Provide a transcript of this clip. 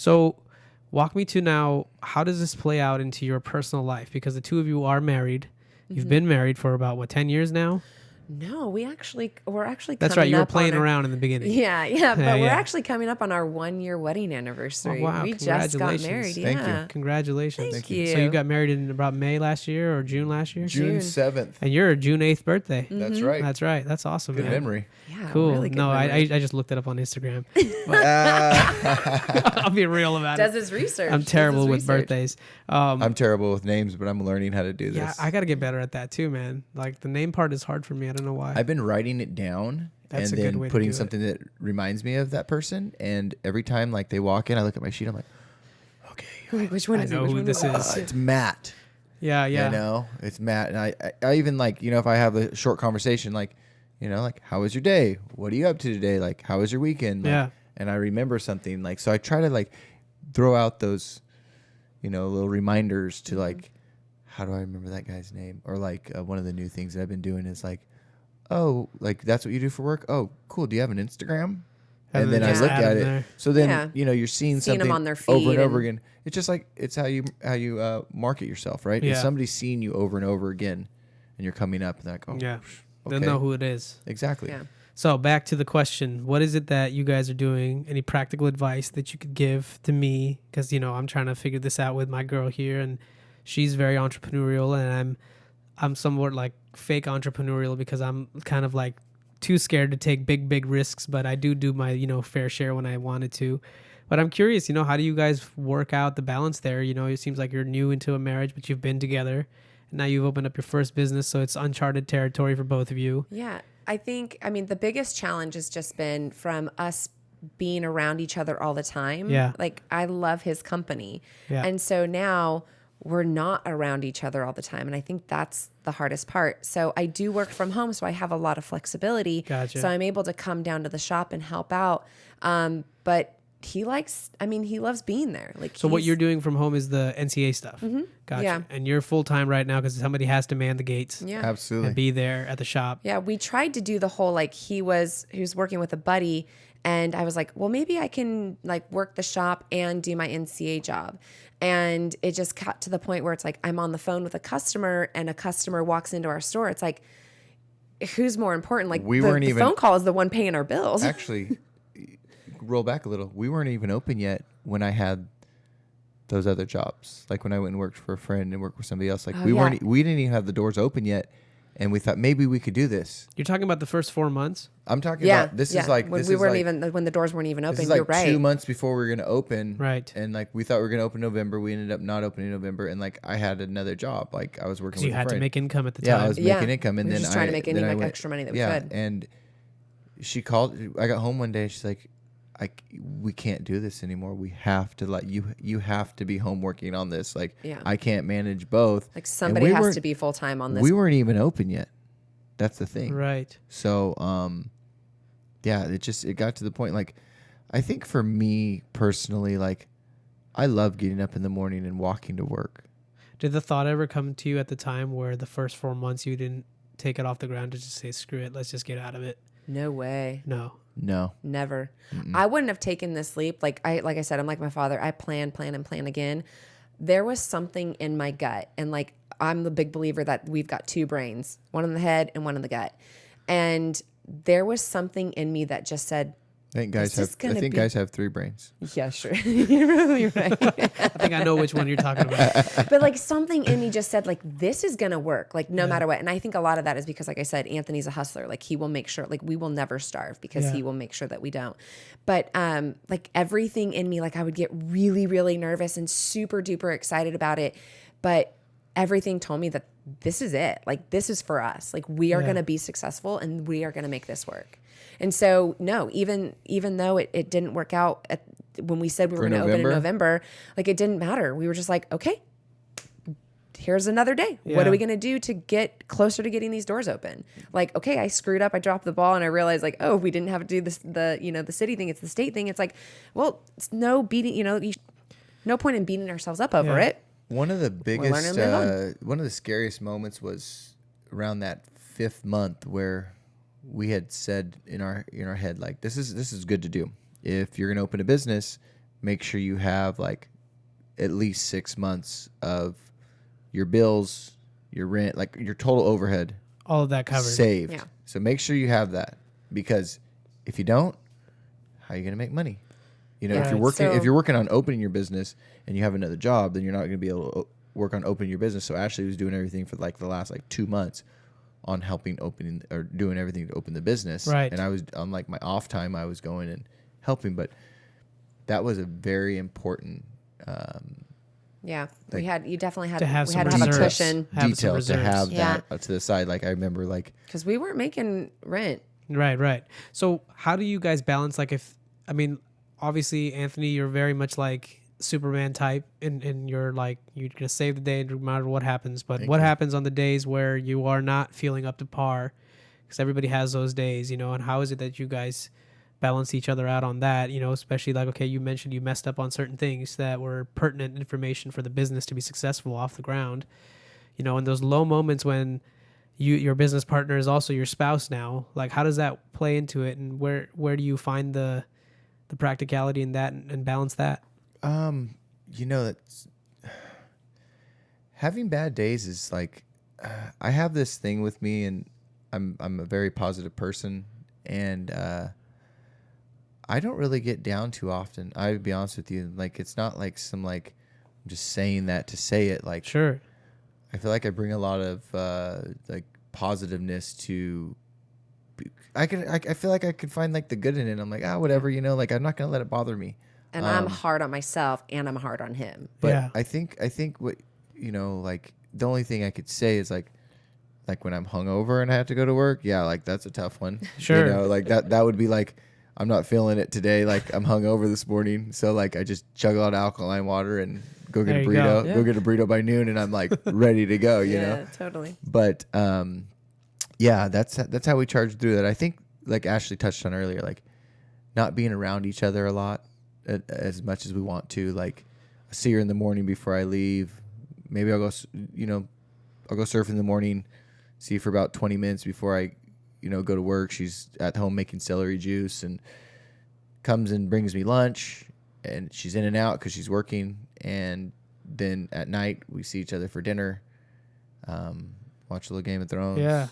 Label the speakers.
Speaker 1: So walk me to now, how does this play out into your personal life? Because the two of you are married. You've been married for about, 10 years now?
Speaker 2: No, we're actually
Speaker 1: That's right. You were
Speaker 2: up on
Speaker 1: playing
Speaker 2: our-
Speaker 1: around in the beginning.
Speaker 2: Yeah, but we're
Speaker 1: yeah.
Speaker 2: actually coming up on our 1-year wedding anniversary.
Speaker 1: Oh, wow.
Speaker 2: We just got married.
Speaker 1: Congratulations.
Speaker 3: Thank you.
Speaker 2: Yeah.
Speaker 1: Congratulations.
Speaker 2: Thank you.
Speaker 1: So you got married in about May last year or June last year?
Speaker 3: June
Speaker 2: June.
Speaker 3: 7th.
Speaker 1: And you're a June 8th birthday.
Speaker 3: That's right.
Speaker 1: That's right. That's awesome.
Speaker 3: Good
Speaker 1: man.
Speaker 3: memory.
Speaker 2: Yeah,
Speaker 1: Cool.
Speaker 2: really good
Speaker 1: No, I
Speaker 2: memory.
Speaker 1: just looked it up on Instagram.
Speaker 3: Uh,
Speaker 1: I'll be real about
Speaker 2: Does
Speaker 1: it.
Speaker 2: his research.
Speaker 1: I'm
Speaker 2: Does
Speaker 1: terrible
Speaker 2: his
Speaker 1: with
Speaker 2: research.
Speaker 1: birthdays.
Speaker 3: I'm terrible with names, but I'm learning how to do this.
Speaker 1: Yeah, I got to get better at that too, man. Like the name part is hard for me. I don't know why.
Speaker 3: I've been writing it down
Speaker 1: That's
Speaker 3: and
Speaker 1: a good
Speaker 3: then
Speaker 1: way to
Speaker 3: putting
Speaker 1: do it.
Speaker 3: something that reminds me of that person. And every time like they walk in, I look at my sheet. I'm like, okay,
Speaker 2: Like, which one
Speaker 1: I
Speaker 2: is
Speaker 1: know
Speaker 2: it? Which
Speaker 1: who
Speaker 2: one
Speaker 1: this is.
Speaker 3: it's Matt.
Speaker 1: Yeah, yeah.
Speaker 3: You know, it's Matt. And I even like, you know, if I have a short conversation, like, you know, like, how was your day? What are you up to today? Like, how was your weekend? Like,
Speaker 1: Yeah.
Speaker 3: And I remember something like, so I try to like throw out those, you know, little reminders to like, how do I remember that guy's name? Or like one of the new things that I've been doing is like, oh, like that's what you do for work? Oh, cool. Do you have an Instagram? And then I
Speaker 1: just
Speaker 3: look
Speaker 1: add
Speaker 3: at
Speaker 1: them
Speaker 3: it.
Speaker 1: there.
Speaker 3: So then,
Speaker 2: Yeah.
Speaker 3: you know, you're seeing
Speaker 2: Seeing 'em
Speaker 3: something
Speaker 2: on their
Speaker 3: over
Speaker 2: feed
Speaker 3: and over
Speaker 2: and-
Speaker 3: again. It's just like, it's how you market yourself, right?
Speaker 1: Yeah.
Speaker 3: If somebody's seeing you over and over again and you're coming up and they're like, oh,
Speaker 1: Yeah.
Speaker 3: okay.
Speaker 1: They'll know who it is.
Speaker 3: Exactly.
Speaker 2: Yeah.
Speaker 1: So back to the question, what is it that you guys are doing? Any practical advice that you could give to me? Because, you know, I'm trying to figure this out with my girl here, and she's very entrepreneurial, and I'm somewhat like fake entrepreneurial because I'm kind of like too scared to take big risks, but I do my, you know, fair share when I wanted to. But I'm curious, you know, how do you guys work out the balance there? You know, it seems like you're new into a marriage, but you've been together, and now you've opened up your first business, so it's uncharted territory for both of you.
Speaker 2: Yeah. I mean, the biggest challenge has just been from us being around each other all the time.
Speaker 1: Yeah.
Speaker 2: Like, I love his company.
Speaker 1: Yeah.
Speaker 2: And so now we're not around each other all the time. And I think that's the hardest part. So I do work from home, so I have a lot of flexibility.
Speaker 1: Gotcha.
Speaker 2: So I'm able to come down to the shop and help out. But he loves being there. Like,
Speaker 1: So what
Speaker 2: he's-
Speaker 1: you're doing from home is the NCA stuff. Gotcha.
Speaker 2: Yeah.
Speaker 1: And you're full time right now because somebody has to man the gates
Speaker 2: Yeah.
Speaker 3: Absolutely.
Speaker 1: and be there at the shop.
Speaker 2: Yeah, we tried to do the whole like he was working with a buddy, and I was like, well, maybe I can like work the shop and do my NCA job. And it just got to the point where it's like I'm on the phone with a customer and a customer walks into our store. It's like, who's more important? Like
Speaker 3: We
Speaker 2: the
Speaker 3: weren't even-
Speaker 2: phone call is the one paying our bills.
Speaker 3: Actually, roll back a little. We weren't even open yet when I had those other jobs. Like when I went and worked for a friend and worked with somebody else. Like
Speaker 2: Oh,
Speaker 3: we didn't even have the doors open yet, and we thought maybe we could do this.
Speaker 1: You're talking about the first 4 months?
Speaker 3: I'm talking
Speaker 2: Yeah,
Speaker 3: about this
Speaker 2: yeah.
Speaker 3: is like
Speaker 2: when
Speaker 3: this
Speaker 2: we
Speaker 3: is
Speaker 2: weren't
Speaker 3: like,
Speaker 2: even when the doors weren't even
Speaker 3: this
Speaker 2: open.
Speaker 3: is like
Speaker 2: You're right.
Speaker 3: 2 months before we were gonna open.
Speaker 1: Right.
Speaker 3: And like we thought we were gonna open November. We ended up not opening in November, and like I had another job. Like I was working
Speaker 1: Because
Speaker 3: with
Speaker 1: you
Speaker 3: a
Speaker 1: had to
Speaker 3: friend.
Speaker 1: make income at the
Speaker 3: Yeah,
Speaker 1: time.
Speaker 3: I was
Speaker 2: Yeah.
Speaker 3: making income, and
Speaker 2: We were
Speaker 3: then
Speaker 2: just trying to make any,
Speaker 3: then I
Speaker 2: like,
Speaker 3: went-
Speaker 2: extra money that we
Speaker 3: yeah,
Speaker 2: could.
Speaker 3: and she called. I got home one day. She's like, we can't do this anymore. We have to let you have to be home working on this. Like,
Speaker 2: Yeah.
Speaker 3: I can't manage both.
Speaker 2: Like
Speaker 3: And
Speaker 2: somebody
Speaker 3: we
Speaker 2: has
Speaker 3: weren't-
Speaker 2: to be full time on this.
Speaker 3: We weren't even open yet. That's the thing.
Speaker 1: Right.
Speaker 3: So, yeah, it got to the point. Like, I think for me personally, like, I love getting up in the morning and walking to work.
Speaker 1: Did the thought ever come to you at the time where the first 4 months you didn't take it off the ground to just say, screw it, let's just get out of it?
Speaker 2: No way.
Speaker 1: No.
Speaker 3: No.
Speaker 2: Never. I wouldn't have taken this leap. Like I said, I'm like my father. I plan again. There was something in my gut, and like I'm the big believer that we've got two brains, one in the head and one in the gut. And there was something in me that just said,
Speaker 3: I think guys
Speaker 2: This is
Speaker 3: have. I
Speaker 2: gonna
Speaker 3: think
Speaker 2: be-
Speaker 3: guys have 3 brains.
Speaker 2: "Yeah, sure, you're really right."
Speaker 1: I think I know which one you're talking about.
Speaker 2: But like something in me just said, like, this is gonna work, like no matter what. And I think a lot of that is because, like I said, Anthony's a hustler. Like he will make sure, like we will never starve because
Speaker 1: Yeah.
Speaker 2: he will make sure that we don't. But like everything in me, like I would get really, really nervous and super duper excited about it. But everything told me that this is it. Like this is for us. Like we are
Speaker 1: Yeah.
Speaker 2: gonna be successful and we are gonna make this work. And so no, even though it didn't work out when we said we were
Speaker 3: For
Speaker 2: going to open in
Speaker 3: November?
Speaker 2: November, like it didn't matter. We were just like, okay, here's another day. What
Speaker 1: Yeah.
Speaker 2: are we going to do to get closer to getting these doors open? Like, okay, I screwed up. I dropped the ball and I realized like, oh, we didn't have to do this, the city thing. It's the state thing. It's like, well, it's no beating, no point in beating ourselves up over
Speaker 1: Yeah.
Speaker 2: it.
Speaker 3: One of the
Speaker 2: learning
Speaker 3: biggest,
Speaker 2: to live
Speaker 3: one of the scariest moments was around that 5th month where we had said in our head, like, this is good to do. If you're going to open a business, make sure you have like at least 6 months of your bills, your rent, like your total overhead
Speaker 1: All of that covered.
Speaker 3: saved.
Speaker 2: Yeah.
Speaker 3: So make sure you have that, because if you don't, how are you going to make money? You know,
Speaker 2: Yeah.
Speaker 3: if you're
Speaker 1: Right.
Speaker 3: working,
Speaker 2: So-
Speaker 3: if you're working on opening your business and you have another job, then you're not going to be able to work on opening your business. So Ashley was doing everything for like the last like 2 months on helping opening or doing everything to open the business.
Speaker 1: Right.
Speaker 3: And I was on like my off time, I was going and helping, but that was a very important
Speaker 2: Yeah.
Speaker 3: Like,
Speaker 2: You definitely had
Speaker 1: To have
Speaker 2: we
Speaker 1: some
Speaker 2: had to have a
Speaker 1: reserves.
Speaker 2: cushion
Speaker 1: Have some
Speaker 3: detail to
Speaker 1: reserves.
Speaker 3: have
Speaker 2: Yeah.
Speaker 3: that to the side. Like I remember like,
Speaker 2: because we weren't making rent.
Speaker 1: Right. So how do you guys balance, like, if, I mean, obviously, Anthony, you're very much like Superman type, and you're like, you're going to save the day no matter what happens. But
Speaker 3: Thank
Speaker 1: what
Speaker 3: you.
Speaker 1: happens on the days where you are not feeling up to par? Because everybody has those days, and how is it that you guys balance each other out on that, especially like, okay, you mentioned you messed up on certain things that were pertinent information for the business to be successful off the ground, and those low moments when your business partner is also your spouse now, like how does that play into it, and where do you find the practicality in that, and balance that?
Speaker 3: that's having bad days is like, I have this thing with me, and I'm a very positive person, and I don't really get down too often. I would be honest with you. Like, it's not like some like I'm just saying that to say it. Like,
Speaker 1: Sure.
Speaker 3: I feel like I bring a lot of like positiveness to. I feel like I could find like the good in it. I'm like, whatever, like I'm not gonna let it bother me.
Speaker 2: And I'm hard on myself and I'm hard on him.
Speaker 3: But
Speaker 1: Yeah.
Speaker 3: I think what like the only thing I could say is like when I'm hungover and I have to go to work, yeah, like that's a tough one.
Speaker 1: Sure.
Speaker 3: Like that would be like, I'm not feeling it today. Like I'm hungover this morning, so like I just chug a lot of alkaline water and go get
Speaker 1: There
Speaker 3: a
Speaker 1: you
Speaker 3: burrito.
Speaker 1: go.
Speaker 3: Go get a burrito by noon, and I'm like ready to go. You know.
Speaker 2: Totally.
Speaker 3: But yeah, that's how we charge through that. I think like Ashley touched on earlier, like not being around each other a lot as much as we want to. Like I see her in the morning before I leave. Maybe I'll go, I'll go surf in the morning, see her for about 20 minutes before I, go to work. She's at home making celery juice and comes and brings me lunch, and she's in and out because she's working. And then at night we see each other for dinner, watch a little Game of Thrones.
Speaker 1: Yeah.